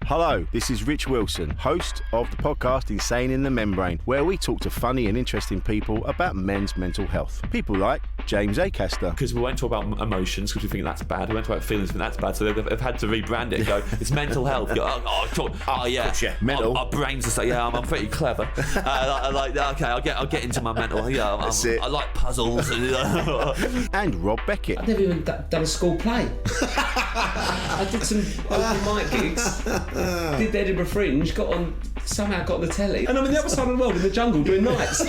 Hello, this is Rich Wilson, host of the podcast Insane in the Membrane, where we talk to funny and interesting people about men's mental health. People like James Acaster. Because we won't talk about emotions because we think that's bad. We won't talk about feelings because that's bad. So they've had to rebrand it and go, it's mental health. Go, mental. Our brains are saying, I'm pretty clever. Okay, I'll get into my mental. I like puzzles. And Rob Beckett. I've never even done a school play. I did some open mic gigs, did the Edinburgh Fringe, somehow got on the telly, and I'm on the other side of the world in the jungle doing nights,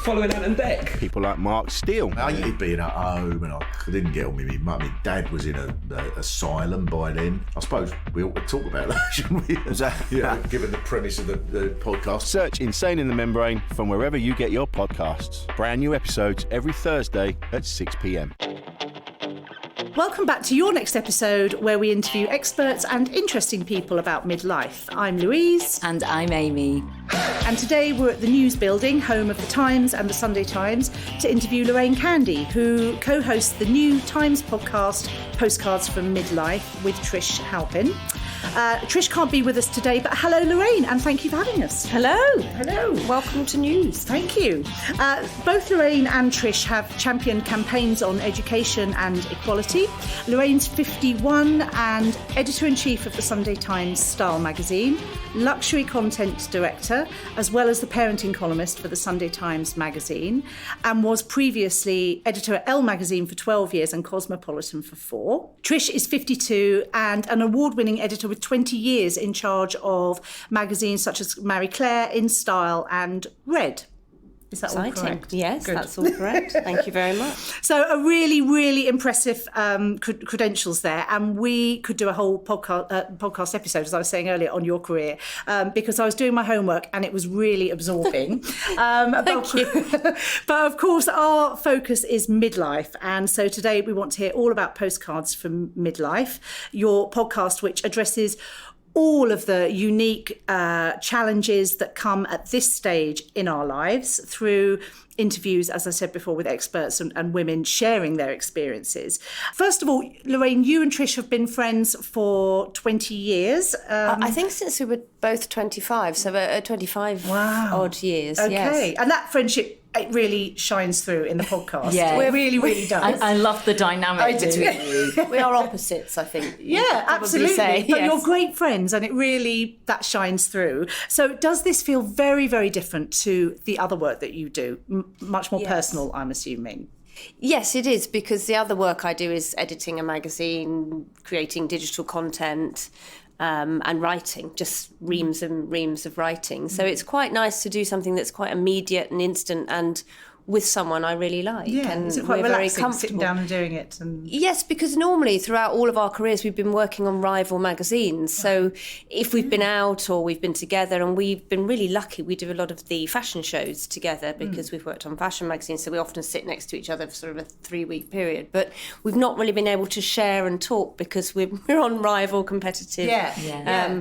following Ant and Dec. People like Mark Steele. I hated being at home and I didn't get on with me mum. My dad was in an asylum by then. I suppose we ought to talk about that, shouldn't we? Given the premise of the podcast. Search Insane in the Membrane from wherever you get your podcasts. Brand new episodes every Thursday at 6 p.m. Welcome back to your next episode where we interview experts and interesting people about midlife. I'm Louise. And I'm Amy. And today we're at the News Building, home of the Times and the Sunday Times, to interview Lorraine Candy, who co-hosts the new Times podcast, Postcards from Midlife, with Trish Halpin. Trish can't be with us today, but hello, Lorraine, and thank you for having us. Hello. Hello. Welcome to News. Thank you. Both Lorraine and Trish have championed campaigns on education and equality. Lorraine's 51 and editor-in-chief of the Sunday Times Style magazine, luxury content director, as well as the parenting columnist for the Sunday Times magazine, and was previously editor at Elle magazine for 12 years and Cosmopolitan for 4. Trish is 52 and an award-winning editor with 20 years in charge of magazines such as Marie Claire, In Style and Red. Is that all correct? Yes, Good. That's all correct. Thank you very much. So a really, really impressive credentials there. And we could do a whole podcast episode, as I was saying earlier, on your career, because I was doing my homework and it was really absorbing. Thank you. But of course, our focus is midlife. And so today we want to hear all about Postcards from Midlife, your podcast which addresses all of the unique challenges that come at this stage in our lives through interviews, as I said before, with experts and women sharing their experiences. First of all, Lorraine, you and Trish have been friends for 20 years. I think since we were both 25, so 25 odd years. Okay, yes. And that friendship, it really shines through in the podcast. Yeah. It really, really does. I love the dynamic between you. We are opposites, I think. Yeah, absolutely. Say, but yes. You're great friends and it really, that shines through. So does this feel very, very different to the other work that you do? Much more personal, I'm assuming. Yes, it is, because the other work I do is editing a magazine, creating digital content, and writing, just reams and reams of writing. So it's quite nice to do something that's quite immediate and instant and with someone I really like. Yeah, and is it quite we're very relaxing comfortable sitting down and doing it? Yes, because normally throughout all of our careers we've been working on rival magazines. So if we've been out or we've been together, and we've been really lucky, we do a lot of the fashion shows together because we've worked on fashion magazines, so we often sit next to each other for sort of a 3-week period. But we've not really been able to share and talk because we're on rival competitive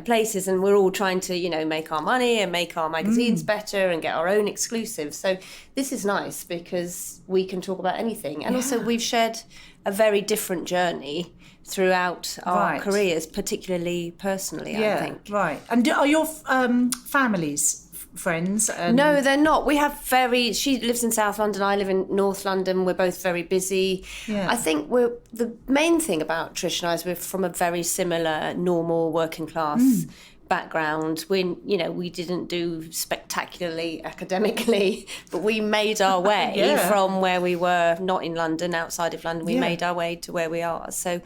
places, and we're all trying to, make our money and make our magazines better and get our own exclusives. So this is nice because we can talk about anything. And also we've shared a very different journey throughout our careers, particularly personally, I think. Right. And are your families friends? No, they're not. We have she lives in South London, I live in North London. We're both very busy. Yeah. I think the main thing about Trish and I is we're from a very similar, normal, working class background. We didn't do spectacularly academically, but we made our way from where we were, not in London, outside of London. We made our way to where we are. So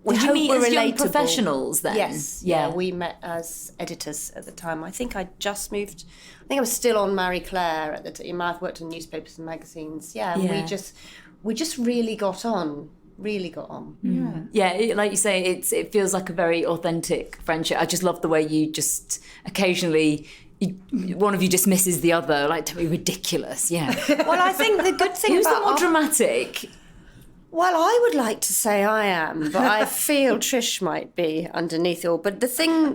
we Did hope you meet we're as young relatable. professionals then? Yes. Yeah, we met as editors at the time. I think I just moved. I think I was still on Marie Claire at the time. I've worked in newspapers and magazines. Yeah, and we just really got on. Yeah, like you say, it feels like a very authentic friendship. I just love the way you just occasionally one of you dismisses the other, like, to be ridiculous. Yeah. Well, I think the good thing Who's about the more dramatic? Well, I would like to say I am, but I feel Trish might be underneath it all. But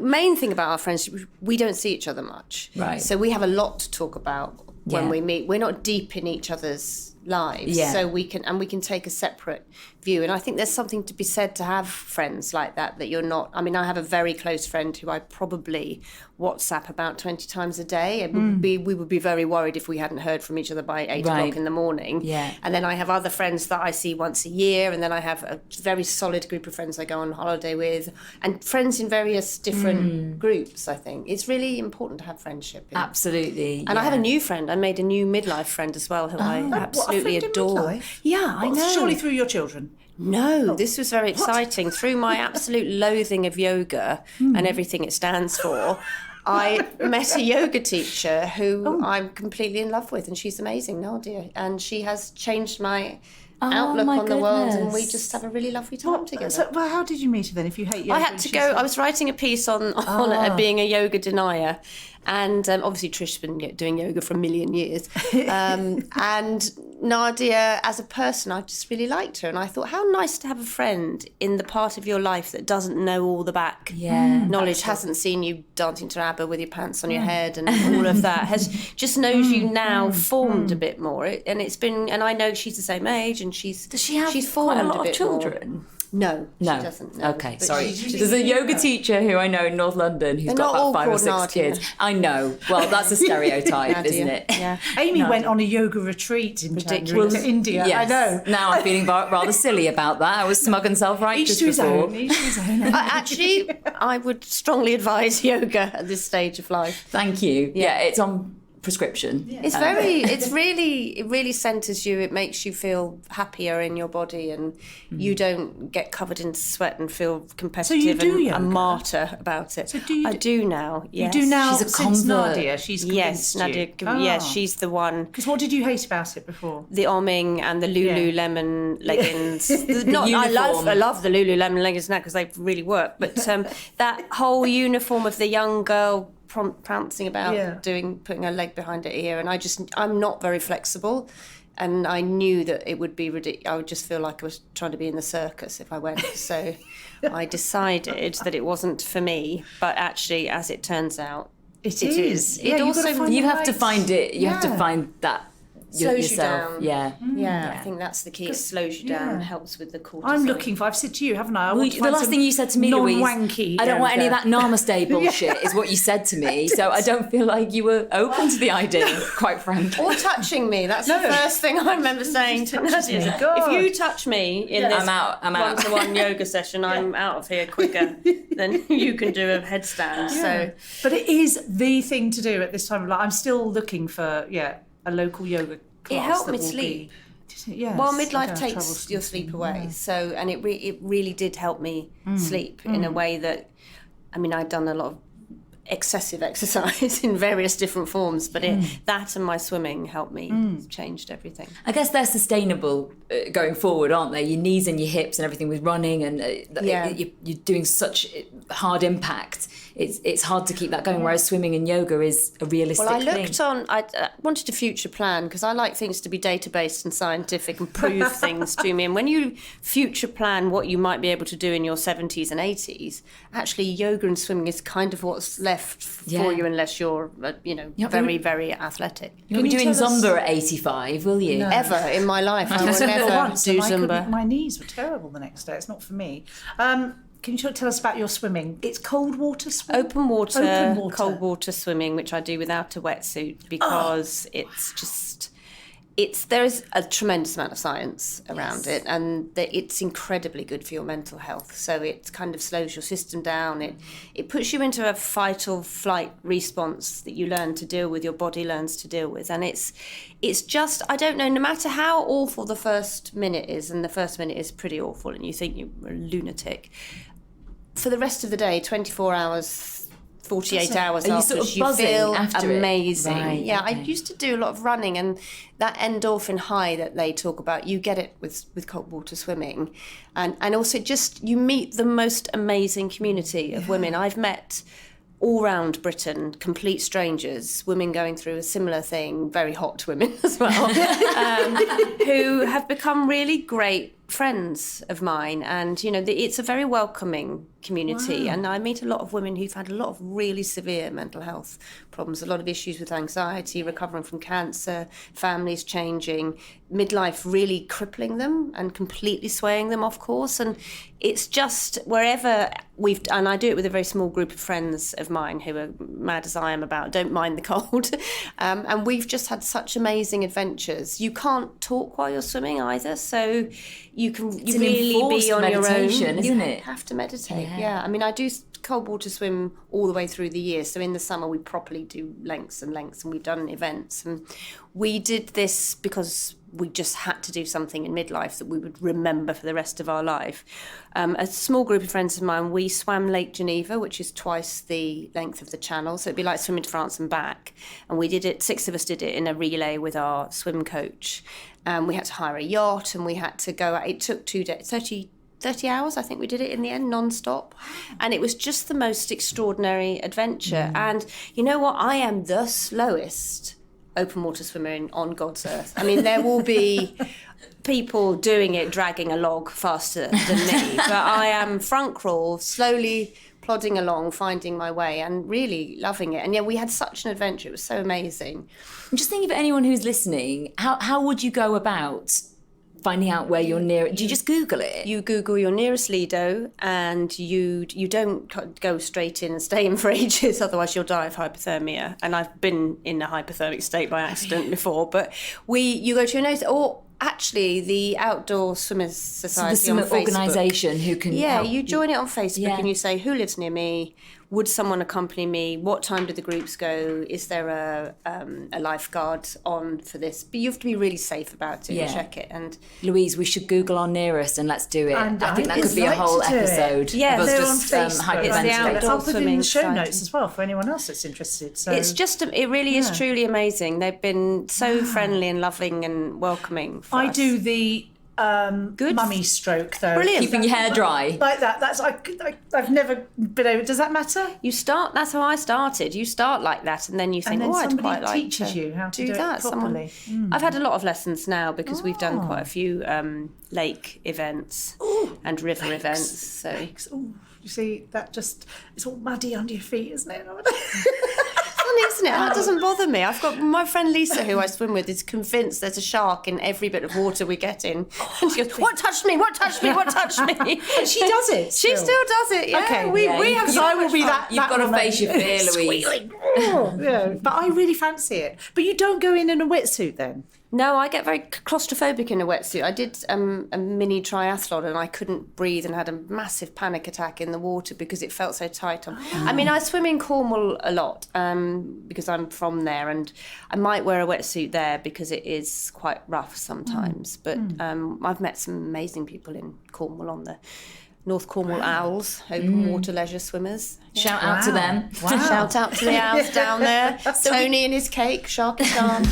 main thing about our friendship, we don't see each other much. Right. So we have a lot to talk about when we meet. We're not deep in each other's lives. Yeah. So we can take a separate view. And I think there's something to be said to have friends like that you're not. I mean, I have a very close friend who I probably WhatsApp about 20 times a day. And we would be very worried if we hadn't heard from each other by 8 o'clock in the morning. Yeah. And then I have other friends that I see once a year. And then I have a very solid group of friends I go on holiday with. And friends in various different groups, I think. It's really important to have friendship. Absolutely. And I have a new friend. I made a new midlife friend as well, who I absolutely adore. Yeah, I know. Surely through your children. No, this was very exciting. Through my absolute loathing of yoga and everything it stands for, I met a yoga teacher who I'm completely in love with, and she's amazing, Nadia. And she has changed my outlook on the world, and we just have a really lovely time together. So, well, how did you meet her then? If you hate yoga, I had to go. I was writing a piece on being a yoga denier, and obviously Trish's been doing yoga for a million years. And Nadia, as a person, I just really liked her, and I thought, how nice to have a friend in the part of your life that doesn't know all the back knowledge, hasn't seen you dancing to ABBA with your pants on your head, and all of that, just knows you now, formed a bit more, and it's been. And I know she's the same age, and Does she have she's quite a formed lot bit of children? More. No, she doesn't. No. Okay, But sorry. she's There's a yoga teacher who I know in North London who's They're got not all about 5 or called 6 Nadia. kids. I know. Well, that's a stereotype, Nadia. isn't it? Yeah. Amy went on a yoga retreat in January to India. Yes. I know. Now I'm feeling rather silly about that. I was smug and self-righteous Each to his before. own. Each to his own. Actually, I would strongly advise yoga at this stage of life. Thank you. Yeah, it's on prescription. It's it really centres you. It makes you feel happier in your body, and you don't get covered in sweat and feel competitive So you do and yoga? a martyr about it. So do you I do now. Yes. You do now She's a since convert. Nadia. She's Yes, convinced Nadia. you. Yes, she's the one. Because what did you hate about it before? The Omming and the Lululemon leggings. I uniform. love the Lululemon leggings now because they really work. But that whole uniform of the young girl prancing about, putting her leg behind her ear, and I'm not very flexible, and I knew that it would be ridiculous. I would just feel like I was trying to be in the circus if I went. So I decided that it wasn't for me. But actually, as it turns out, it is. Yeah, It also You have to find it. You have to find that slows you yourself. down. Yeah. Yeah, I think that's the key. It slows you down, helps with the cortisol. I'm looking for. I've said to you, haven't I? The last thing you said to me, Louise, non-wanky I don't want any of yoga. that namaste bullshit, is what you said to me. So I don't feel like you were open to the idea, quite frankly. Or touching me. That's the first thing I remember saying to Nadia. If you touch me in this I'm out. one-to-one yoga session, I'm out of here quicker than you can do a headstand. So, But it is the thing to do at this time of life. I'm still looking for a local yoga class. it helped that me will sleep. Yes, Well, I midlife don't have takes trouble your sleeping, sleep away. So, and it really did help me sleep in a way that, I mean, I'd done a lot of excessive exercise in various different forms, but that and my swimming helped me, changed everything. I guess they're sustainable going forward, aren't they? Your knees and your hips and everything with running, and you're doing such hard impact. It's hard to keep that going, whereas swimming and yoga is a realistic Well, I thing. looked on, I wanted a future plan because I like things to be data-based and scientific and prove things to me. And when you future plan what you might be able to do in your 70s and 80s, actually yoga and swimming is kind of what's left for you unless you're, very, very athletic. You'll be doing Zumba at 85, will you? No. Ever in my life, I will never once, do and Zumba. my knees were terrible the next day. It's not for me. Can you tell us about your swimming? It's cold water swimming? Open water, cold water swimming, which I do without a wetsuit because there's a tremendous amount of science around it, and it's incredibly good for your mental health. So it kind of slows your system down. It puts you into a fight or flight response that you learn to deal with, your body learns to deal with. And it's just, I don't know, no matter how awful the first minute is, and the first minute is pretty awful and you think you're a lunatic, for the rest of the day, 24 hours, 48 hours Are you after, sort of you buzzing feel after it? amazing. Right, yeah, okay. I used to do a lot of running, and that endorphin high that they talk about, you get it with cold water swimming. And also just, you meet the most amazing community of women. I've met all round Britain, complete strangers, women going through a similar thing, very hot women as well, who have become really great friends of mine, and it's a very welcoming community. And I meet a lot of women who've had a lot of really severe mental health problems, a lot of issues with anxiety, recovering from cancer, families changing, midlife really crippling them and completely swaying them off course. And it's just wherever and I do it with a very small group of friends of mine who are mad as I am about don't mind the cold, and we've just had such amazing adventures. You can't talk while you're swimming either, so you really be on your own. Isn't You it? have to meditate. Yeah. I mean, I do cold water swim all the way through the year. So in the summer, we properly do lengths, and we've done events. And we did this because we just had to do something in midlife that we would remember for the rest of our life. A small group of friends of mine, we swam Lake Geneva, which is twice the length of the channel. So it'd be like swimming to France and back. And we did it, 6 of us did it in a relay with our swim coach. We had to hire a yacht, and we had to go out. It took 2 days, 30 hours, I think we did it in the end, non-stop. And it was just the most extraordinary adventure. And you know what? I am the slowest open water swimmer on God's earth. I mean, there will be people doing it, dragging a log faster than me. But I am front crawl, slowly plodding along, finding my way and really loving it. And yeah, we had such an adventure. It was so amazing. I'm just thinking for anyone who's listening, how would you go about finding out where you're near? Do you just Google it? You Google your nearest Lido, and you don't go straight in and stay in for ages, otherwise you'll die of hypothermia. And I've been in a hypothermic state by accident before. But you go to your nose, or actually the Outdoor Swimmers Society on Facebook. organisation who can help. You join it on Facebook and you say, who lives near me? Would someone accompany me? What time do the groups go? Is there a lifeguard on for this? But you have to be really safe about it and check it. And Louise, we should Google our nearest and let's do it. And I think that could be a whole episode. Yeah, they're of on us Facebook. just hyperventilating. I'll put it in the show Society. notes as well for anyone else that's interested. So it's just, it really is truly amazing. They've been so friendly and loving and welcoming for us. I do the mummy stroke though. Brilliant. Keeping your hair dry. Like that. That's I've never been able. Does that matter? You start. That's how I started. You start like that, and then you think, And then I'd somebody quite like teaches to you how to do it that. properly. I've had a lot of lessons now because we've done quite a few lake events and river events. So Ooh, you see, it's all muddy under your feet, isn't it? funny, isn't it? That doesn't bother me. I've got my friend Lisa, who I swim with, is convinced there's a shark in every bit of water we get in. And she goes, what touched me? What touched me? What touched me? And she does it. She still does it, yeah. Okay, We have because so I will much be fun. that. You've got to face your fear, Louise. Yeah, but I really fancy it. But you don't go in a wetsuit then? No, I get very claustrophobic in a wetsuit. I did a mini triathlon and I couldn't breathe and had a massive panic attack in the water because it felt so tight. I mean, I swim in Cornwall a lot because I'm from there, and I might wear a wetsuit there because it is quite rough sometimes. But I've met some amazing people in Cornwall on the North Cornwall Owls, open water leisure swimmers. Shout out to them. Wow. Shout out to the owls down there. Tony and his cake, Sharky Khan.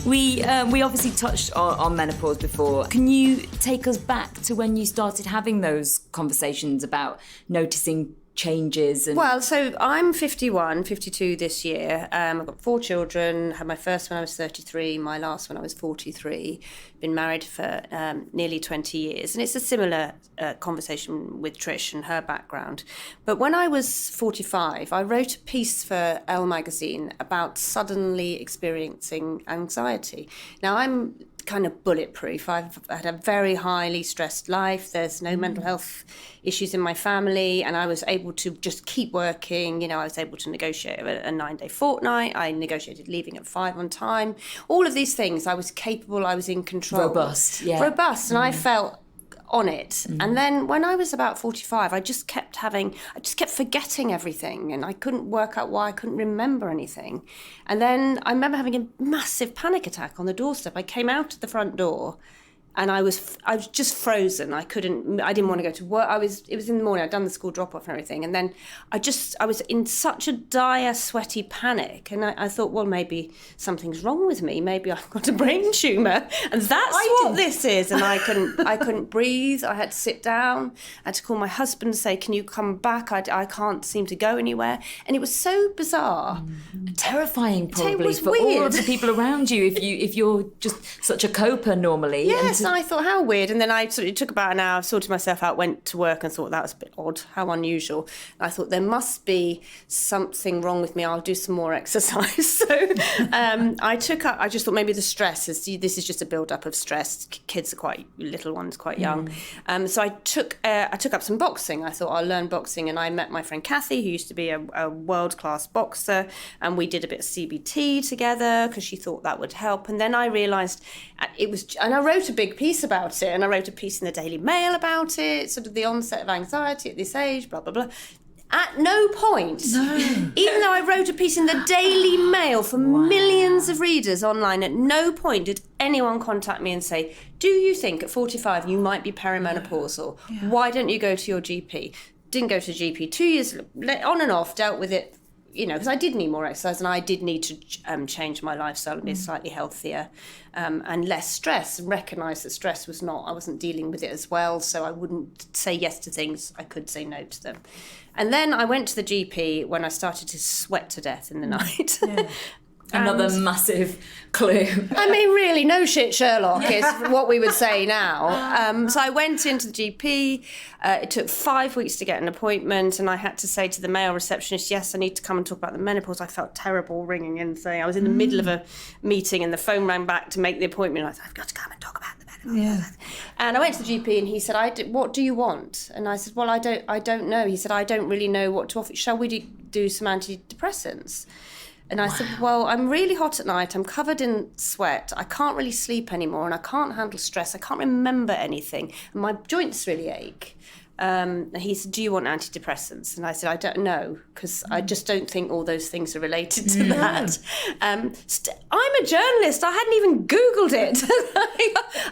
We obviously touched on menopause before. Can you take us back to when you started having those conversations about noticing changes? Well, so I'm 52 this year. I've got 4 children. Had my first when I was 33, my last when I was 43. Been married for nearly 20 years. And it's a similar conversation with Trish and her background. But when I was 45, I wrote a piece for Elle magazine about suddenly experiencing anxiety. Now, I'm kind of bulletproof. I've had a very highly stressed life. There's no mental health issues in my family, and I was able to just keep working. You know, I was able to negotiate a 9-day fortnight. I negotiated leaving at 5 on time. All of these things, I was capable. I was in control. Robust, yeah. Robust, and I felt on it. And then when I was about 45, I just kept forgetting everything, and I couldn't work out why I couldn't remember anything. And then I remember having a massive panic attack on the doorstep. I came out of the front door and I was just frozen. I didn't want to go to work. It was in the morning. I'd done the school drop-off and everything. And then I was in such a dire, sweaty panic. And I thought, well, maybe something's wrong with me. Maybe I've got a brain tumour. And that's what this is. And I couldn't breathe. I had to sit down. I had to call my husband and say, can you come back? I can't seem to go anywhere. And it was so bizarre. Terrifying, probably, It was for weird. all of the people around you if you're just such a coper normally. Yes, I thought, how weird. And then it took about an hour, sorted myself out, went to work and thought that was a bit odd, how unusual. And I thought there must be something wrong with me. I'll do some more exercise. So I just thought maybe the stress this is just a build-up of stress. Kids are quite, little ones quite young. So I took up some boxing. I thought I'll learn boxing, and I met my friend Kathy, who used to be a world-class boxer, and we did a bit of CBT together because she thought that would help. And then I realised and I wrote a big piece about it, and I wrote a piece in the Daily Mail about it, sort of the onset of anxiety at this age, blah, blah, blah. At no point, even though I wrote a piece in the Daily Mail for millions of readers online, at no point did anyone contact me and say, do you think at 45 you might be perimenopausal? Why don't you go to your GP? Didn't go to GP. 2 years on and off, dealt with it, because I did need more exercise, and I did need to change my lifestyle and be slightly healthier and less stress, and recognise that stress I wasn't dealing with it as well, so I wouldn't say yes to things, I could say no to them. And then I went to the GP when I started to sweat to death in the night. Another massive clue. I mean, really, no shit, Sherlock is what we would say now. So I went into the GP. It took 5 weeks to get an appointment, and I had to say to the male receptionist, yes, I need to come and talk about the menopause. I felt terrible ringing in saying I was in the middle of a meeting, and the phone rang back to make the appointment. I said, I've got to come and talk about the menopause. Yeah. And I went to the GP, and he said, what do you want? And I said, well, I don't know. He said, I don't really know what to offer. Shall we do some antidepressants? And I said, well, I'm really hot at night. I'm covered in sweat. I can't really sleep anymore, and I can't handle stress. I can't remember anything. And my joints really ache. And he said, do you want antidepressants? And I said, I don't know, because I just don't think all those things are related to that. I'm a journalist. I hadn't even Googled it.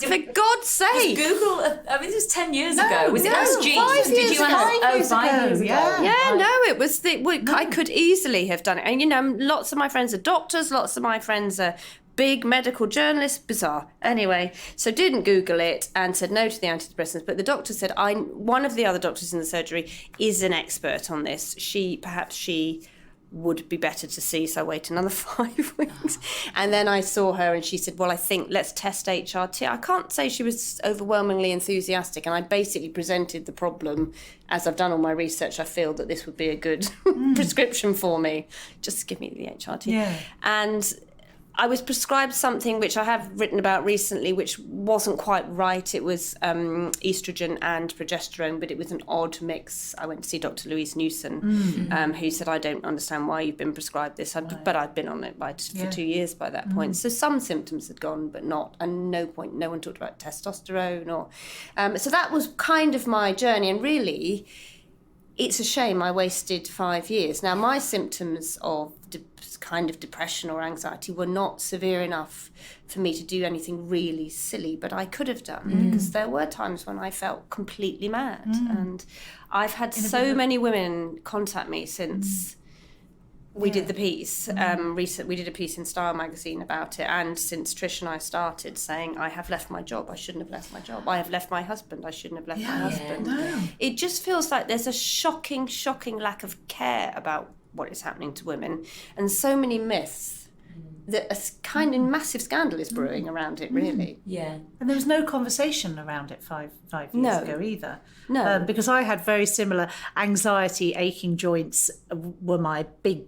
For God's sake. Google, this was 10 years ago. Was it SG? 5 years Did you ago. 5 years ago? Yeah, no, it was I could easily have done it. And, lots of my friends are doctors. Lots of my friends are big medical journalist, bizarre. Anyway, so didn't Google it and said no to the antidepressants. But the doctor said, one of the other doctors in the surgery is an expert on this. Perhaps she would be better to see, so I waited another 5 weeks. And then I saw her and she said, well, I think let's test HRT. I can't say she was overwhelmingly enthusiastic, and I basically presented the problem. As I've done all my research, I feel that this would be a good prescription for me. Just give me the HRT. Yeah. And I was prescribed something which I have written about recently, which wasn't quite right. It was estrogen and progesterone, but it was an odd mix. I went to see Dr. Louise Newson, who said, I don't understand why you've been prescribed this. But I'd been on it for 2 years by that point. So some symptoms had gone, but not. And no one talked about testosterone. So that was kind of my journey. And really, it's a shame I wasted 5 years. Now, my symptoms of kind of depression or anxiety were not severe enough for me to do anything really silly, but I could have done, because there were times when I felt completely mad. And I've had so many women contact me since we did the piece. We did a piece in Style magazine about it, and since Trish and I started, saying, I have left my job, I shouldn't have left my job. I have left my husband, I shouldn't have left my husband. It just feels like there's a shocking lack of care about what is happening to women, and so many myths that a kind of massive scandal is brewing around it, really. Yeah. And there was no conversation around it five years ago either. No. Because I had very similar anxiety, aching joints were my big,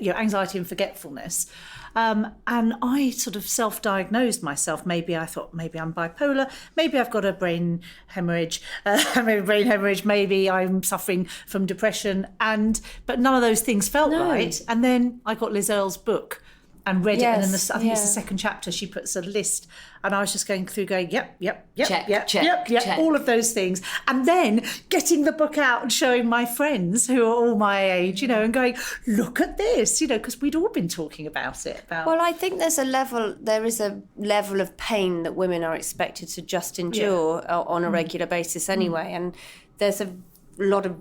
anxiety and forgetfulness. And I sort of self-diagnosed myself. Maybe I thought, maybe I'm bipolar, maybe I've got a brain hemorrhage, maybe I'm suffering from depression, but none of those things felt right. And then I got Liz Earle's book and read it, and then I think it's the second chapter, she puts a list, and I was just going through yep, check, all of those things, and then getting the book out and showing my friends who are all my age, and going, look at this, because we'd all been talking about it. Well, I think there is a level of pain that women are expected to just endure on a regular basis anyway, and there's a lot of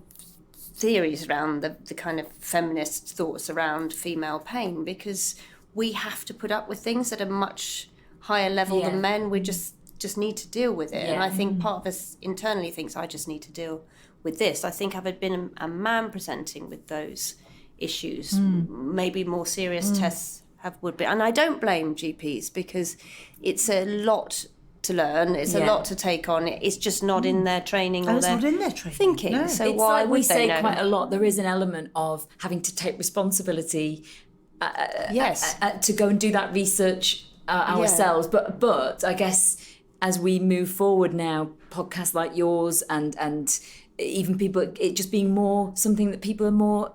theories around the kind of feminist thoughts around female pain, because we have to put up with things at a much higher level than men. We just need to deal with it. And I think part of us internally thinks, I just need to deal with this. I think if I'd been a man presenting with those issues, maybe more serious tests would be. And I don't blame GPs, because it's a lot to learn. It's a lot to take on. It's just not in their training or it's not in their training. Thinking. No. So It's why like would we they say know? quite a lot. There is an element of having to take responsibility to go and do that research ourselves. But I guess as we move forward now, podcasts like yours and even people, it just being more something that people are more.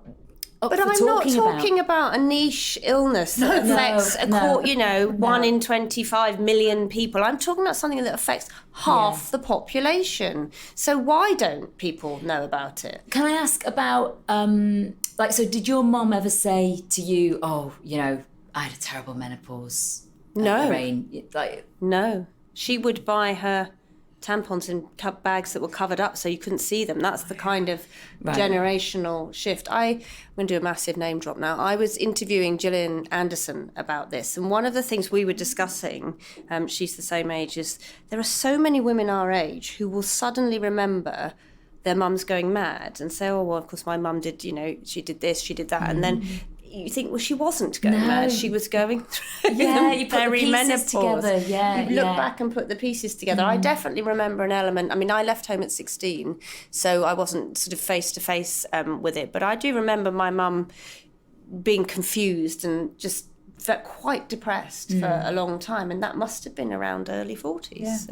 But I'm not talking about a niche illness that affects 1 in 25 million people. I'm talking about something that affects half the population. So why don't people know about it? Can I ask about, so did your mum ever say to you, I had a terrible menopause? No. Lorraine? No. She would buy her tampons in bags that were covered up so you couldn't see them. That's the kind of generational shift. I'm going to do a massive name drop now. I was interviewing Gillian Anderson about this, and one of the things we were discussing, she's the same age, is there are so many women our age who will suddenly remember their mums going mad and say, oh, well, of course my mum did, she did this, she did that. And then you think, well, she wasn't going mad. She was going through you put the pieces together. You look back and put the pieces together. I definitely remember an element. I mean, I left home at 16, so I wasn't sort of face to face with it. But I do remember my mum being confused and just felt quite depressed for a long time, and that must have been around early 40s.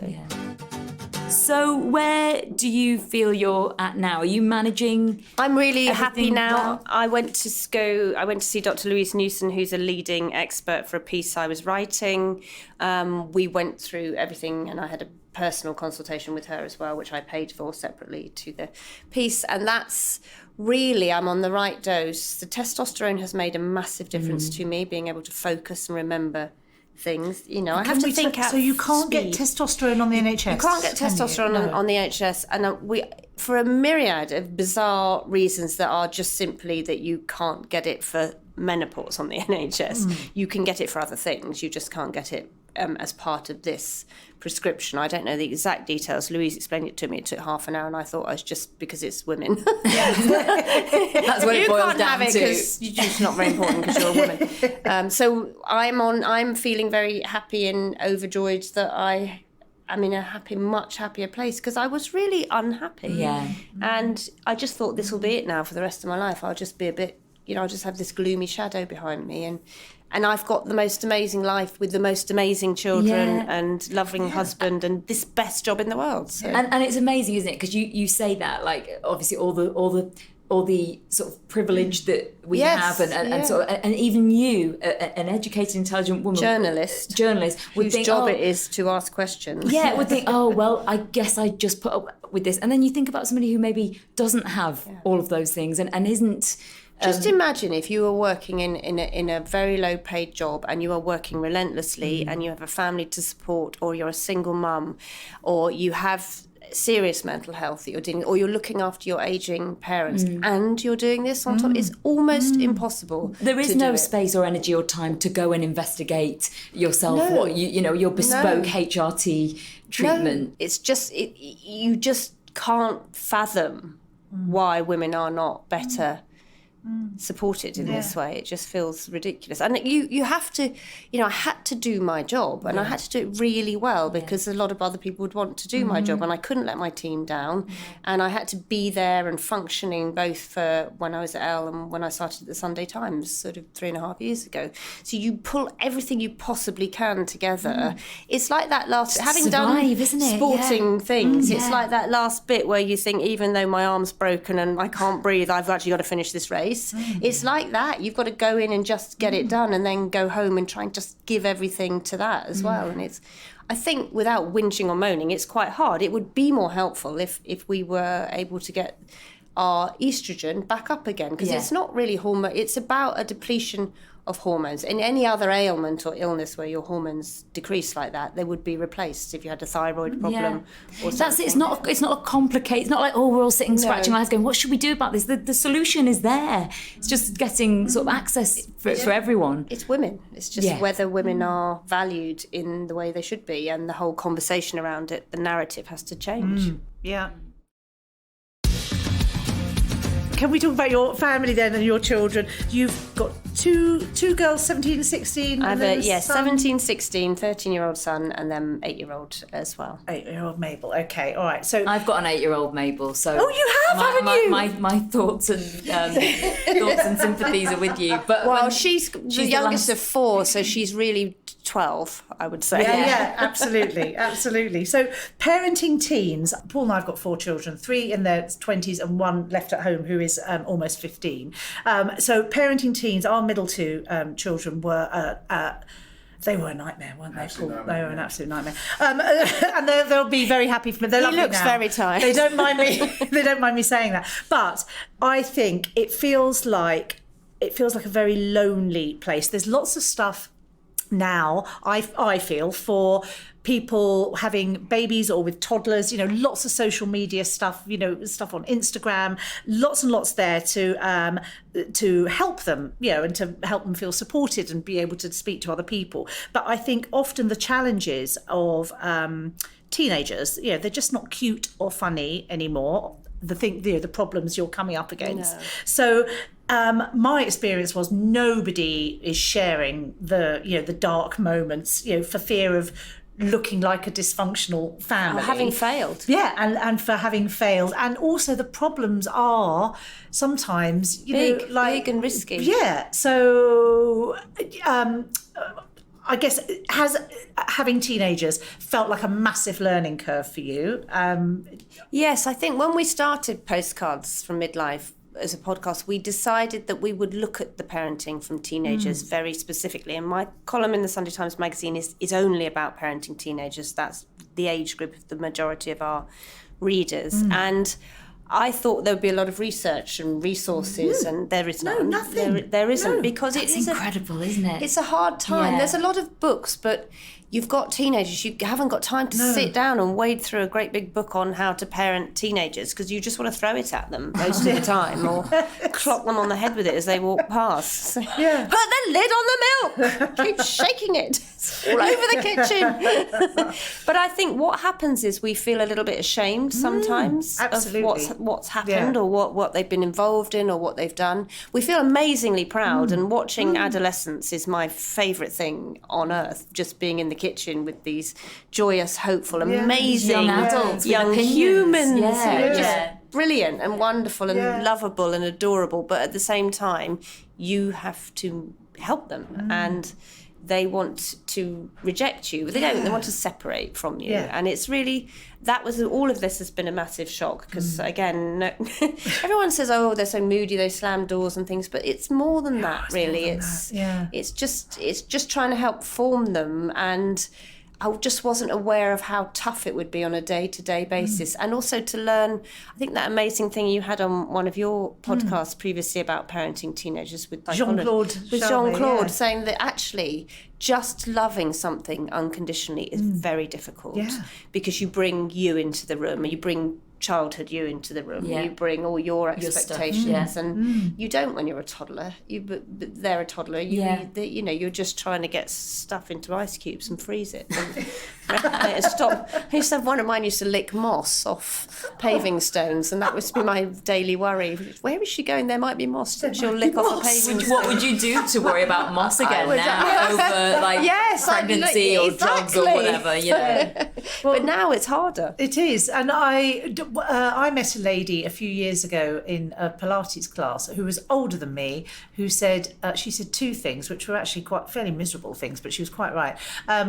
So where do you feel you're at now? Are you managing? I'm really happy now. Well? I went to see Dr. Louise Newson, who's a leading expert for a piece I was writing. We went through everything, and I had a personal consultation with her as well, which I paid for separately to the piece. And that's really, I'm on the right dose. The testosterone has made a massive difference to me, being able to focus and remember things. I have to think at So you can't speed. get testosterone on the NHS? You can't get testosterone on the NHS, and for a myriad of bizarre reasons that are just simply that you can't get it for menopause on the NHS. You can get it for other things. You just can't get it as part of this prescription. I don't know the exact details. Louise explained it to me. It took half an hour, and I thought it was just because it's women. That's what it boils down to. You can't have it because it's just not very important because you're a woman. So I'm feeling very happy and overjoyed that I'm in a much happier place, because I was really unhappy. Yeah. And I just thought, this will be it now for the rest of my life. I'll just be a bit, I'll just have this gloomy shadow behind me. And I've got the most amazing life with the most amazing children and loving husband and this best job in the world. So. And it's amazing, isn't it? Because you say that, like, obviously all the sort of privilege that we have, and even you, an educated, intelligent woman, journalist, would whose think, job it is to ask questions. Yeah, would think, oh well, I guess I just put up with this. And then you think about somebody who maybe doesn't have all of those things and isn't. Just imagine if you were working in a very low paid job, and you are working relentlessly, and you have a family to support, or you're a single mum, or you have serious mental health that you're doing, or you're looking after your aging parents, and you're doing this on top. It's almost impossible. There is no space or energy or time to go and investigate yourself. No. What your bespoke HRT treatment. No. It's just you just can't fathom why women are not better supported in this way. It just feels ridiculous. And you have to, I had to do my job, and I had to do it really well, because a lot of other people would want to do my job, and I couldn't let my team down, and I had to be there and functioning both for when I was at Elle and when I started at the Sunday Times sort of 3.5 years ago. So you pull everything you possibly can together. It's like that last, having done isn't it? sporting things, it's like that last bit where you think, even though my arm's broken and I can't breathe, I've actually got to finish this race. It's like that. You've got to go in and just get it done, and then go home and try and just give everything to that as well. And I think, without whinging or moaning, it's quite hard. It would be more helpful if we were able to get our estrogen back up again, because it's not really hormone. It's about a depletion of hormones. In any other ailment or illness where your hormones decrease like that, they would be replaced if you had a thyroid problem. Or that's it. It's not a complicated. It's not like, we're all sitting scratching our heads going, what should we do about this? The solution is there. It's just getting sort of access for everyone. It's women. It's just whether women are valued in the way they should be, and the whole conversation around it, the narrative has to change. Yeah. can we talk about your family then and your children? You've got two girls, 17 and 16. I have a 17, 16, 13-year-old son, and then 8-year-old as well. 8-year-old Mabel. Okay, all right. So I've got an 8-year-old Mabel. So you have, haven't you? My thoughts and sympathies are with you. But well, she's the youngest of 4, so she's really 12, I would say. Yeah, absolutely. So parenting teens, Paul and I have got 4 children, 3 in their 20s and 1 left at home who is almost 15. So parenting teens, our middle 2 children were... they were a nightmare, weren't they, Paul? They were an absolute nightmare. And they'll be very happy for me. He looks very tired. They don't mind me. They don't mind me saying that. But I think it feels like a very lonely place. There's lots of stuff now, I feel, for people having babies or with toddlers, lots of social media stuff, stuff on Instagram, lots and lots there to help them, and to help them feel supported and be able to speak to other people. But I think often the challenges of teenagers, they're just not cute or funny anymore. The problems you're coming up against. No. So my experience was nobody is sharing the dark moments, for fear of looking like a dysfunctional family. Or having failed. Yeah, and for having failed. And also the problems are sometimes, big and risky. Yeah. So I guess has having teenagers felt like a massive learning curve for you? Yes, I think when we started Postcards from Midlife as a podcast, we decided that we would look at the parenting from teenagers very specifically. And my column in the Sunday Times magazine is only about parenting teenagers. That's the age group of the majority of our readers. And I thought there would be a lot of research and resources, and there is none. No, nothing. There isn't, because it's incredible, isn't it? It's a hard time. Yeah. There's a lot of books, but you've got teenagers. You haven't got time to sit down and wade through a great big book on how to parent teenagers, because you just want to throw it at them most of the time, or clock them on the head with it as they walk past. Put the lid on the milk. Keep shaking it. It's all over the kitchen. But I think what happens is we feel a little bit ashamed sometimes of what's happened, or what they've been involved in, or what they've done. We feel amazingly proud, and watching adolescence is my favourite thing on earth, just being in the kitchen with these joyous, hopeful, amazing young adults, young humans who are just Yeah. brilliant and wonderful and lovable and adorable, but at the same time you have to help them, and they want to reject you. They don't. They want to separate from you, and it's really all of this has been a massive shock, because again, everyone says, "Oh, they're so moody, they slam doors and things," but it's more than that. Really, it's just trying to help form them, and I just wasn't aware of how tough it would be on a day-to-day basis. And also to learn, I think that amazing thing you had on one of your podcasts previously about parenting teenagers with Jean-Claude, saying that actually just loving something unconditionally is very difficult, because you bring you into the room, and you bring childhood you into the room. You bring all your expectations, and you don't when you're a toddler. But they're a toddler. You're just trying to get stuff into ice cubes and freeze it. And stop. I used to have one of mine used to lick moss off paving stones, and that was to be my daily worry. Where is she going? There might be moss that she'll lick off a paving stone. What would you do to worry about moss again now over pregnancy or drugs or whatever? But now it's harder. It is, and I met a lady a few years ago in a Pilates class who was older than me, who said, she said 2 things, which were actually quite fairly miserable things, but she was quite right.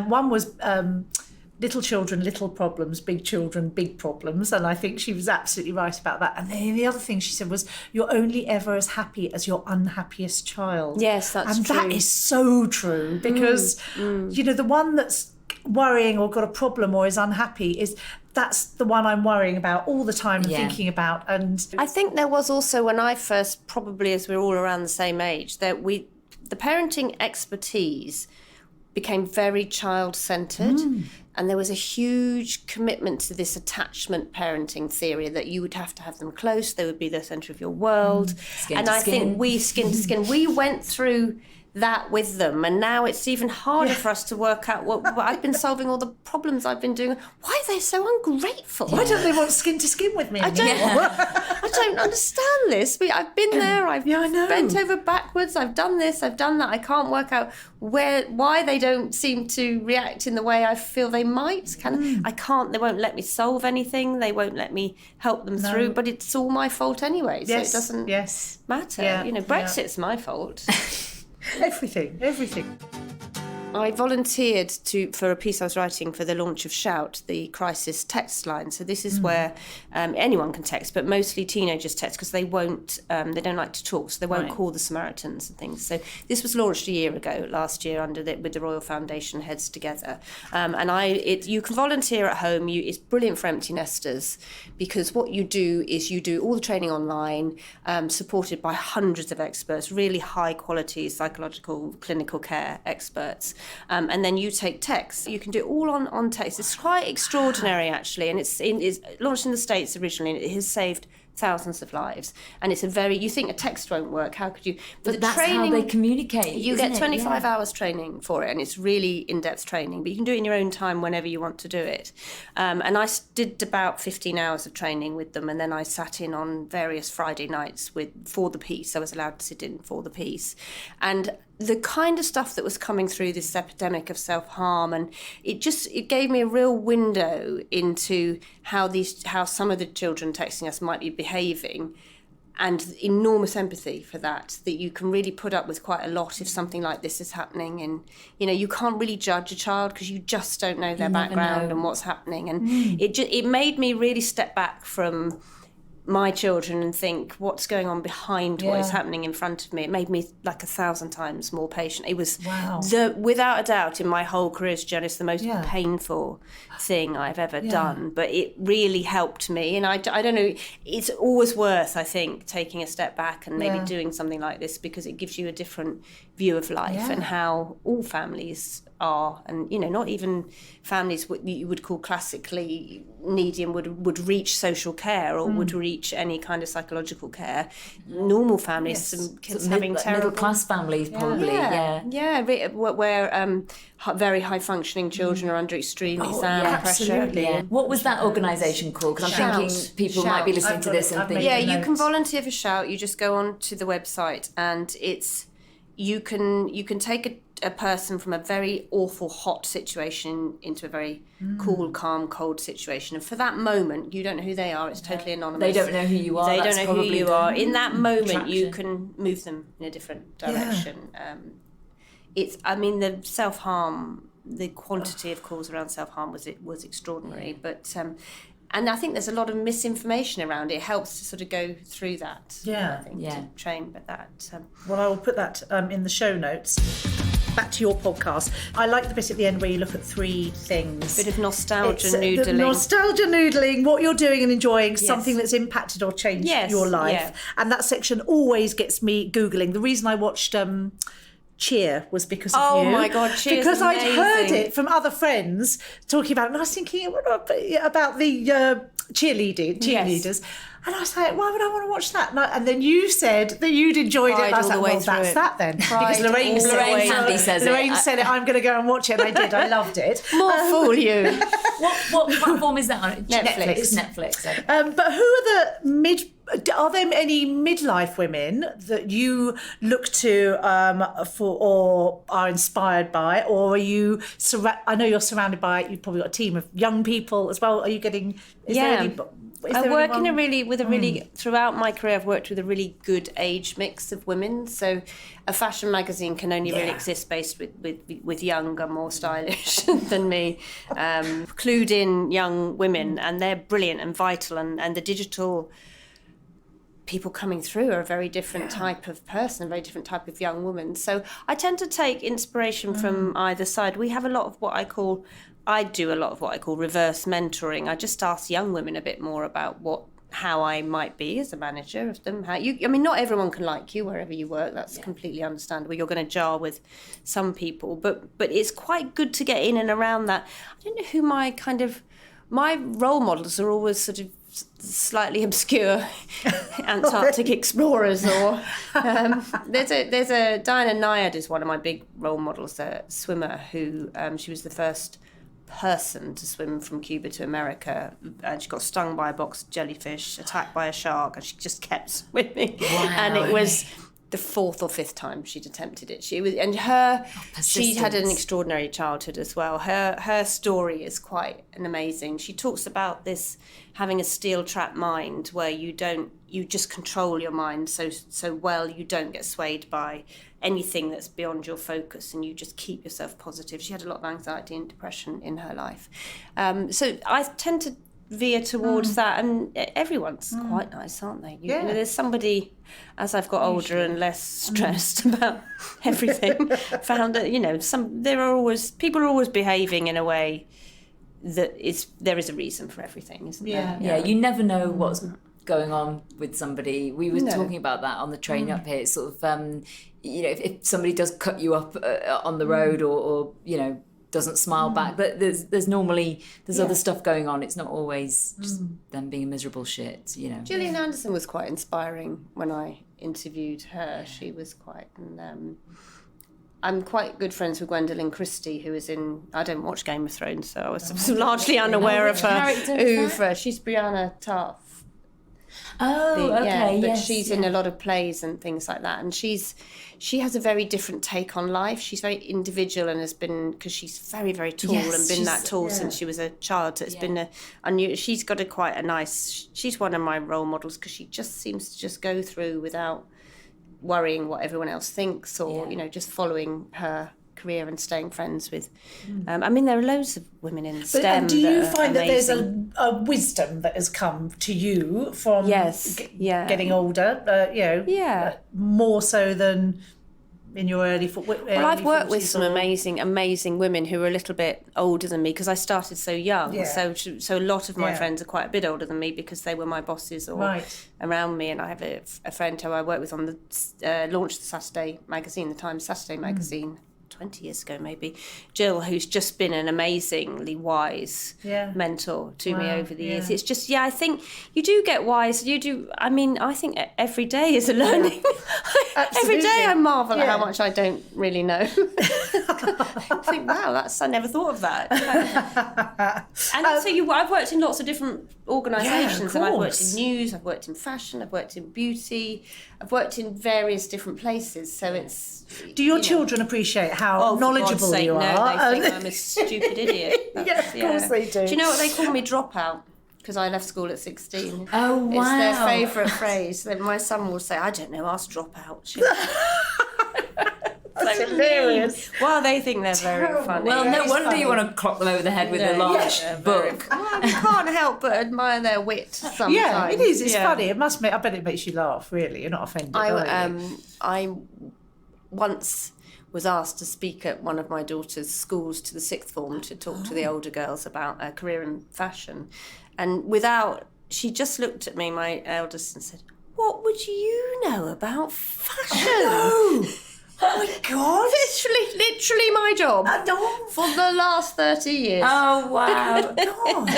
One was little children, little problems, big children, big problems. And I think she was absolutely right about that. And then the other thing she said was, you're only ever as happy as your unhappiest child. Yes, that's true. And that is so true, because, the one that's worrying or got a problem or is unhappy that's the one I'm worrying about all the time and thinking about. And I think there was also, when I first, probably as we're all around the same age, that the parenting expertise became very child-centred, and there was a huge commitment to this attachment parenting theory that you would have to have them close, they would be the centre of your world. Skin to skin. Think skin to skin, we went through that with them, and now it's even harder for us to work out what I've been solving all the problems I've been doing. Why are they so ungrateful? Why don't they want skin to skin with me? I don't understand this. I've been there. I've bent over backwards. I've done this. I've done that. I can't work out why they don't seem to react in the way I feel they might. I can't. They won't let me solve anything. They won't let me help them through. But it's all my fault anyway. So it doesn't matter. Yeah. Brexit's my fault. Everything. I volunteered for a piece I was writing for the launch of Shout, the crisis text line. So this is where anyone can text, but mostly teenagers text because they won't, they don't like to talk, so they won't call the Samaritans and things. So this was launched last year with the Royal Foundation heads together. You can volunteer at home. It's brilliant for empty nesters because what you do is you do all the training online, supported by hundreds of experts, really high quality psychological clinical care experts. And then you take text. You can do it all on text. It's quite extraordinary, actually, and it's launched in the States originally, and it has saved thousands of lives. And it's you think a text won't work, how could you? But that's how they communicate. You get 25 hours training for it, and it's really in-depth training, but you can do it in your own time whenever you want to do it. And I did about 15 hours of training with them, and then I sat in on various Friday nights for the piece. I was allowed to sit in for the piece. And the kind of stuff that was coming through this epidemic of self-harm, and it gave me a real window into how some of the children texting us might be behaving, and enormous empathy for that you can really put up with quite a lot if something like this is happening. And you can't really judge a child because you just don't know their background and what's happening, and it made me really step back from my children and think what's going on behind what is happening in front of me. It made me like 1,000 times more patient. It was without a doubt in my whole career as a journalist the most painful thing I've ever done, but it really helped me. And I don't know, it's always worth, I think, taking a step back and maybe doing something like this because it gives you a different view of life and how all families are, and not even families what you would call classically needy would reach social care or would reach any kind of psychological care. Normal families, some kids having terrible middle class families probably, where very high functioning children are under extreme exam pressure. Yeah. What was that organisation called? Because I'm thinking people might be listening to this and thinking. You can volunteer for Shout. You just go on to the website, and you can take a person from a very awful hot situation into a very cool, calm, cold situation, and for that moment you don't know who they are. It's totally anonymous. They don't know who you are. They don't know who you are. In that moment you can move them in a different direction. The self-harm, the quantity of calls around self-harm was extraordinary, but and I think there's a lot of misinformation around it. It helps to sort of go through that. I think, to train with that. Well, I will put that in the show notes. Back to your podcast. I like the bit at the end where you look at 3 things. Bit of nostalgia noodling. Nostalgia noodling, what you're doing and enjoying, something that's impacted or changed your life. Yeah. And that section always gets me Googling. The reason I watched Cheer was because of you. Oh my God, Cheer! Because I'd heard it from other friends talking about it, and I was thinking about the cheerleaders. And I was like, why would I want to watch that? And then you said that you'd enjoyed it. And I was like, well, that's that then. Because Lorraine said it, I'm going to go and watch it. And I did. I loved it. More fool you. What platform is that on? Netflix. But who are there any midlife women that you look to for or are inspired by? Or are you, I know you're surrounded by, you've probably got a team of young people as well. Are you getting, I work throughout my career, I've worked with a really good age mix of women. So a fashion magazine can only really exist based with younger, more stylish than me, clued in young women, and they're brilliant and vital, and the digital people coming through are a very different type of person, a very different type of young woman. So I tend to take inspiration from either side. We have a lot of I do a lot of what I call reverse mentoring. I just ask young women a bit more about how I might be as a manager of them. Not everyone can like you wherever you work. That's completely understandable. You're going to jar with some people, but it's quite good to get in and around that. I don't know who my role models are always sort of slightly obscure Antarctic explorers, or there's a Diana Nyad is one of my big role models, a swimmer who she was the first person to swim from Cuba to America, and she got stung by a box of jellyfish, attacked by a shark, and she just kept swimming. Wow, and it was the 4th or 5th time she'd attempted it. She had an extraordinary childhood as well. Her story is quite amazing. She talks about this having a steel trap mind where you just control your mind so well you don't get swayed by anything that's beyond your focus, and you just keep yourself positive. She had a lot of anxiety and depression in her life. So I tend to veer towards that, and everyone's quite nice, aren't they? You know, there's somebody, as I've got older and less stressed about everything, found that, you know, people are always behaving in a way that there is a reason for everything, isn't there? Yeah, you never know what's going on with somebody. We were talking about that on the train up here. It's sort of, you know, if somebody does cut you up on the road or you know, doesn't smile back, but there's normally other stuff going on. It's not always just them being a miserable shit, you know. Gillian Anderson was quite inspiring when I interviewed her. She was quite, and I'm quite good friends with Gwendolyn Christie, who is in, I don't watch Game of Thrones, so I was largely unaware of her oeuvre. She's Brianna Tarth. But she's in a lot of plays and things like that, and she has a very different take on life. She's very individual and has been, because she's very, very tall and been that tall since she was a child. So it's been she's got she's one of my role models, because she just seems to just go through without worrying what everyone else thinks, or you know, just following her career and staying friends with. I mean, there are loads of women in STEM. But do you find that there's a wisdom that has come to you from getting older? You know, more so than in your early 40s? Well, I've worked with some amazing women who are a little bit older than me, because I started so young. Yeah. So a lot of my friends are quite a bit older than me, because they were my bosses or around me. And I have a friend who I worked with on the launch of the Saturday magazine, the Times Saturday magazine. 20 years ago maybe, Jill, who's just been an amazingly wise mentor to me over the years. It's just, I think you do get wise. You do. I mean, I think every day is a learning. Every day I marvel at how much I don't really know. I think, wow, I never thought of that. And so I've worked in lots of different organisations, and I've worked in news, I've worked in fashion, I've worked in beauty, I've worked in various different places. So it's. Do your children appreciate how knowledgeable you are? No, they think I'm a stupid idiot. Of course they do. Do you know what they call me? Dropout. Because I left school at 16. Oh, wow. It's their favourite phrase. Then my son will say, I don't know, ask Dropout. That's hilarious. Well, they think they're very funny. Well, no wonder you want to clock them over the head with a large book. Well, you can't help but admire their wit sometimes. Yeah, it is. It's funny. It must make. I bet it makes you laugh. Really, you're not offended. I once was asked to speak at one of my daughter's schools to the sixth form to talk to the older girls about a career in fashion, and she just looked at me, my eldest, and said, "What would you know about fashion?" Oh my God! Literally my job for the last 30 years. Oh wow! God.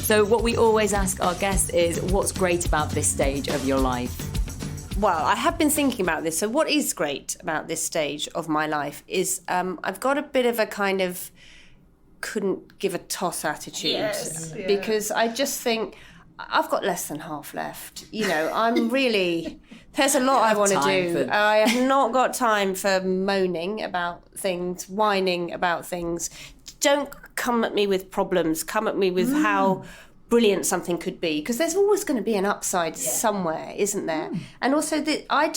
So what we always ask our guests is, what's great about this stage of your life? Well, I have been thinking about this. So what is great about this stage of my life is I've got a bit of a kind of couldn't give a toss attitude, because I just think I've got less than half left. You know, I'm really... There's a lot I want to do. I have not got time for moaning about things, whining about things. Don't come at me with problems. Come at me with how brilliant something could be, because there's always going to be an upside somewhere, isn't there? And also I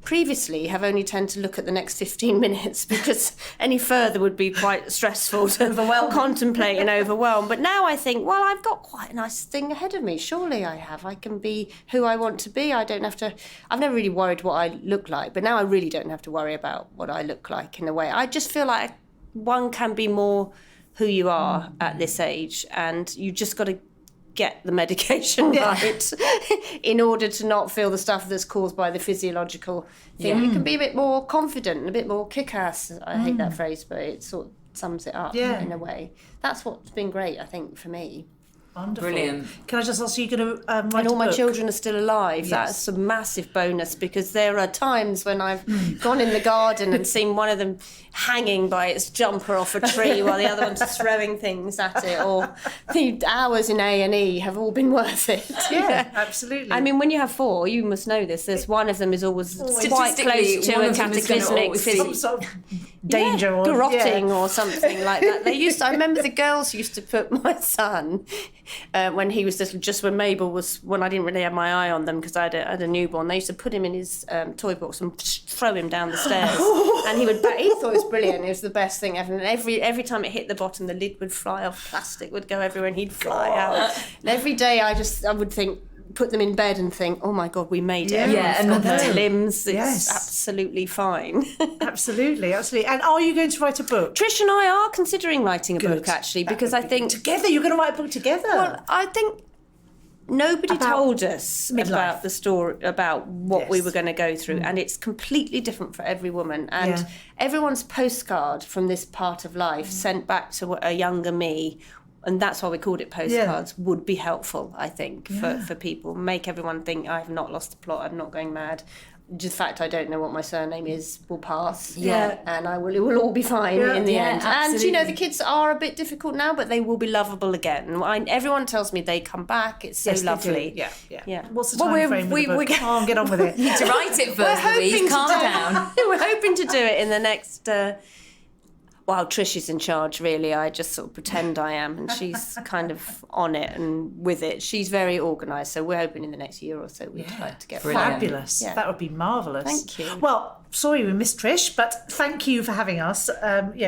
previously have only tended to look at the next 15 minutes, because any further would be quite stressful to contemplate and overwhelm. But now I think, well, I've got quite a nice thing ahead of me. Surely I can be who I want to be. I don't have to, I've never really worried what I look like, but now I really don't have to worry about what I look like in a way. I just feel like one can be more who you are at this age, and you just got to get the medication right in order to not feel the stuff that's caused by the physiological thing. You can be a bit more confident and a bit more kick-ass. I hate that phrase, but it sort of sums it up in a way. That's what's been great, I think, for me. Wonderful. Brilliant. Can I just ask, are you going to write and all a my book? children are still alive. Yes. That's a massive bonus, because there are times when I've gone in the garden and seen one of them hanging by its jumper off a tree while the other one's throwing things at it, or the hours in A&E have all been worth it. Yeah, absolutely. I mean, when you have 4, you must know this, there's one of them is always quite Statistically, close to one a of them is gonna cataclysmic always be some sort of danger or garrotting or something like that. I remember the girls used to put my son, when he was little, just when Mabel was, when I didn't really have my eye on them because I had a newborn, they used to put him in his toy box and throw him down the stairs. And he thought it was brilliant. It was the best thing ever. And every time it hit the bottom, the lid would fly off, plastic would go everywhere, and he'd fly out. And every day I would think, put them in bed and think, oh my God, we made it. Yeah, Everyone's got and their limbs. It's Yes. absolutely fine. Absolutely. And are you going to write a book? Trish and I are considering writing a book, actually, because I think... Together? You're going to write a book together? Well, I think nobody About told us midlife. about the story, about what we Yes. were going to go through, and it's completely different for every woman. And everyone's postcard from this part of life sent back to a younger me, and that's why we called it Postcards, would be helpful, I think, for people. Make everyone think, I have not lost the plot, I'm not going mad. Just the fact I don't know what my surname is will pass. And it will all be fine in the end. Absolutely. And, the kids are a bit difficult now, but they will be lovable again. Everyone tells me they come back. It's so lovely. Yeah. What's the time frame of the book? Come on, get on with it. You need to write it first, Louise. Calm down. We're hoping to do it in the next... While Trish is in charge, really, I just sort of pretend I am, and she's kind of on it and with it. She's very organised, so we're hoping in the next year or so we'd like to get Fabulous. Yeah. That would be marvellous. Thank you. Well, sorry we missed Trish, but thank you for having us.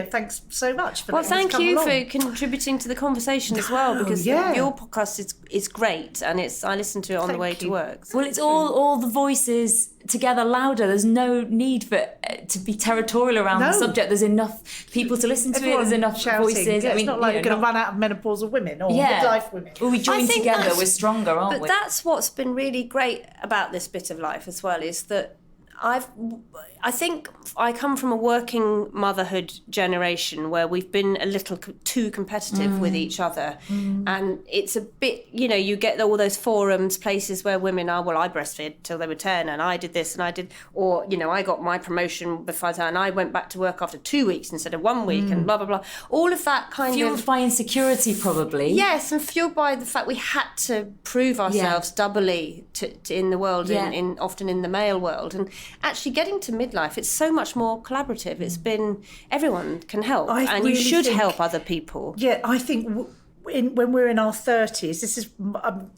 Thanks so much for Well, letting us thank come you along. for contributing to the conversation as well, because your podcast is great, and I listen to it on the way to work. Well, it's all the voices together louder. There's no need for to be territorial around the subject. There's enough people to listen to it. There's enough shouting. voices. Yeah, it's not like you're going to run out of menopausal women or midlife women. Well, we join think together, that's- we're stronger, aren't we? But that's what's been really great about this bit of life as well, is that I think I come from a working motherhood generation where we've been a little too competitive with each other. And it's a bit, you get all those forums, places where women are, well, I breastfed till they were 10 and I did this and I did, or, I got my promotion before that and I went back to work after 2 weeks instead of 1 week and blah, blah, blah. All of that kind Fueled by insecurity, probably. Yes, and fueled by the fact we had to prove ourselves doubly to in the world, often in the male world. And actually getting to midlife, it's so much more collaborative. It's been, everyone can help, and you should help other people. Yeah, I think when we're in our 30s, this is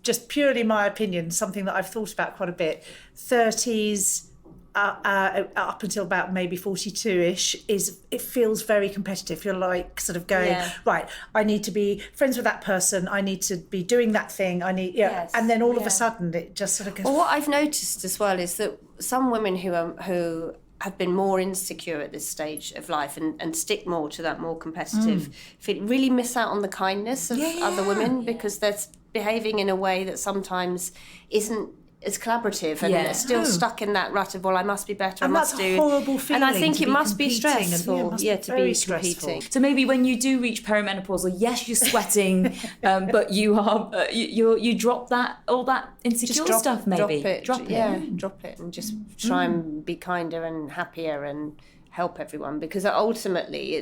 just purely my opinion, something that I've thought about quite a bit. 30s up until about maybe 42-ish, it feels very competitive. You're like sort of going, right, I need to be friends with that person, I need to be doing that thing, and then all of a sudden it just sort of goes... Well, what I've noticed as well is that some women who have been more insecure at this stage of life and stick more to that more competitive feel, really miss out on the kindness of other women because they're behaving in a way that sometimes isn't as collaborative and they're still stuck in that rut of, well, I must be better, and I must that's do. a horrible feeling. And I think to it be must be competing stressful, to be competing. So maybe when you do reach perimenopausal, yes, you're sweating, but you are you drop all that insecure stuff. Maybe drop it, and just try and be kinder and happier and help everyone, because ultimately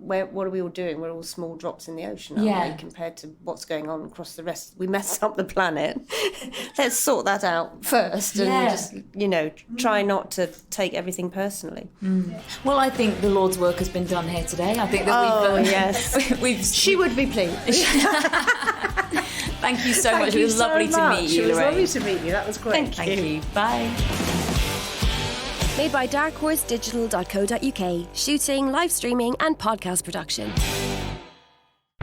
what are we all doing? We're all small drops in the ocean, aren't we, compared to what's going on across the rest. We messed up the planet. Let's sort that out first and just, try not to take everything personally. Well, I think the Lord's work has been done here today. I think that She would be pleased. Thank you so much. It was lovely to meet you, It was Lorraine. lovely to meet you. That was great. Thank you. Bye. Made by darkhorsedigital.co.uk. Shooting, live streaming and podcast production.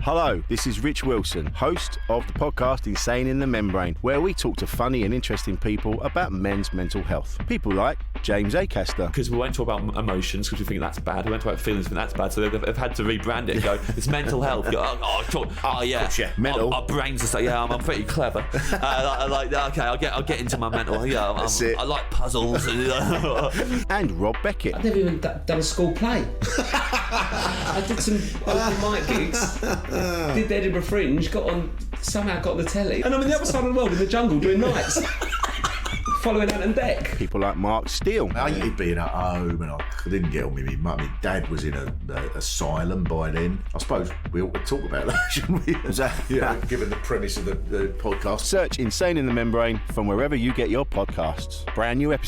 Hello, this is Rich Wilson, host of the podcast Insane in the Membrane, where we talk to funny and interesting people about men's mental health. People like James Acaster. Because we won't talk about emotions because we think that's bad. We won't talk about feelings because that's bad. So they've had to rebrand it and go, it's mental health. Mental. Our brains are so, I'm pretty clever. I'll get into my mental. I like puzzles. And Rob Beckett. I've never even done a school play. I did some open mic gigs. Did the Edinburgh Fringe, got on somehow got on the telly. And I'm on the other side of the world in the jungle doing nights. Following Ant and Dec. People like Mark Steele. I hated being at home and I didn't get on with me mum. My dad was in an asylum by then. I suppose we ought to talk about that, shouldn't we? Given the premise of the podcast. Search Insane in the Membrane from wherever you get your podcasts. Brand new episode.